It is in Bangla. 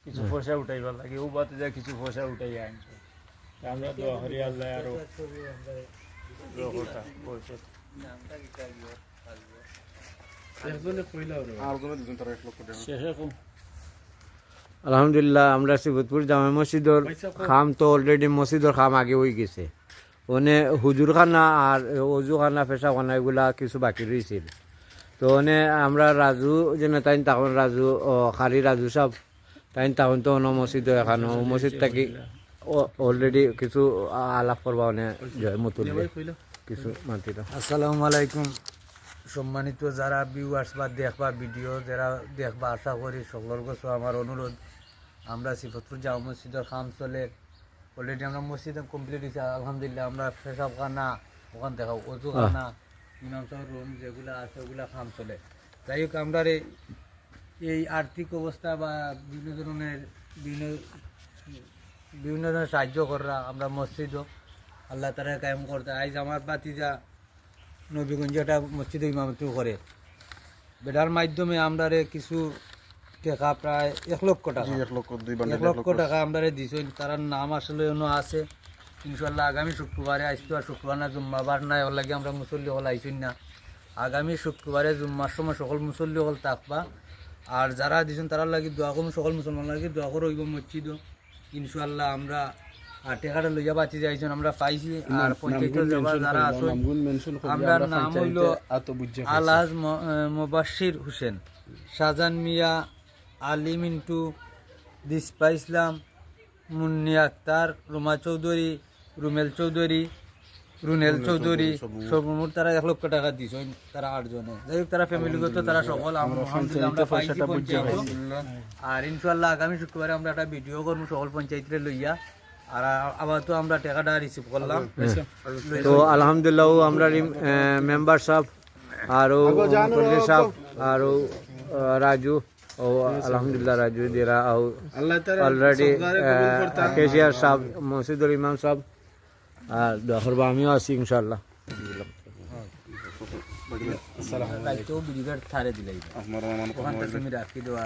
কিছু পয়সা উঠাইবার লাগে ও বাতে যা কিছু পয়সা উঠাই আনছে আমরা দোয়া করি আল্লাহ আরো রহমত পয়সা আলহামদুলিল্লাহ আমরা শিবতপুর জামা মসজিদর খাম তো অলরেডি মসজিদর খাম আগে হয়ে গেছে ওনে হুজুর খানা আর অজু খানা পেশা খানা এগুলা কিছু বাকি রয়েছিল তো ওনে আমরা রাজু যেন তাই তখন রাজু খালি রাজু সাহেব তাই তখন তো অন্য মসজিদ এখানো মসজিদ থাকি অলরেডি কিছু আলাপ করবা অনে মতুল কিছু মাতিল। আসসালামু আলাইকুম সম্মানিত যারা ভিউয়ার্স বা দেখবা ভিডিও যারা দেখবা আশা করি সকলের কাছে আমার অনুরোধ আমরা শিবতপুর জামা মসজিদের খাম চলে অলরেডি আমরা মসজিদ কমপ্লিট হয়েছে আলহামদুলিল্লাহ আমরা পেশাব খানা ওখান দেখাও অজু খানা ইমাম সাহেব রুম যেগুলো আছে ওগুলো খাম চলে যাই হোক আমরা এই আর্থিক অবস্থা বা বিভিন্ন ধরনের বিভিন্ন ধরনের সাহায্য করা আমরা মসজিদও আল্লাহ তারা কায়েম করতে আজ আমার বাতিজা নবীগঞ্জ একটা মসজিদে ইমামতি করে বেটার মাধ্যমে আমরা কিছু টাকা প্রায় 1 লক্ষ টাকা 1 লক্ষ টাকা আমরা দিয়েছি তার নাম আসলে অন্য আছে ইনশাল্লাহ আগামী শুক্রবারে আসতো আর শুক্রবার না জুম্মাবার নাই ওর লাগে আমরা মুসল্লি হল আইসি না আগামী শুক্রবারে জুম্মার সময় সকল মুসল্লি হল থাকবা আর যারা দিয়েছেন তারা লাগে দোয়া করুন সকল মুসলমান লাগে দোয়া করো ওইব মসজিদও ইনশাল্লাহ আমরা আর টেকাটা লইয়া বাঁচি যাইছেন আমরা পাইছি আর পঞ্চায়েতের যারা আছে আমরা নাম হইল আলহাজ মুবাশির হোসেন শাহজাহান মিয়া আলী মিন্টু দিসপা ইসলাম মুন্নি আক্তার রুমা চৌধুরী রুমেল চৌধুরী রুনেল চৌধুরী সর্বমোট তারা 1 লক্ষ টাকা দিয়েছে তারা 8 জনে যাই হোক তারা ফ্যামিলিগত তারা সকল আমরা পাইছি পঞ্চায়েত আর ইনশাল্লাহ আগামী শুক্রবারে আমরা একটা ভিডিও করবো সকল পঞ্চায়েতের লইয়া আর আবার তো আমরা টাকাটা রিসিভ করলাম তো আলহামদুলিল্লাহ আমরা মেম্বার সাহেব আর সাহেব আর রাজু ও আলহামদুলিল্লাহ রাজু দিরা অলরেডি কেশিয়ার সাহেব মসজিদুল ইমাম সাহেব আর দোয়া করবো আমিও আছি ইনশাল্লাহ রাইতেও বিড়িঘাট ছাড়ে দিলাই ওখান থেকে আমি রাখি দেওয়া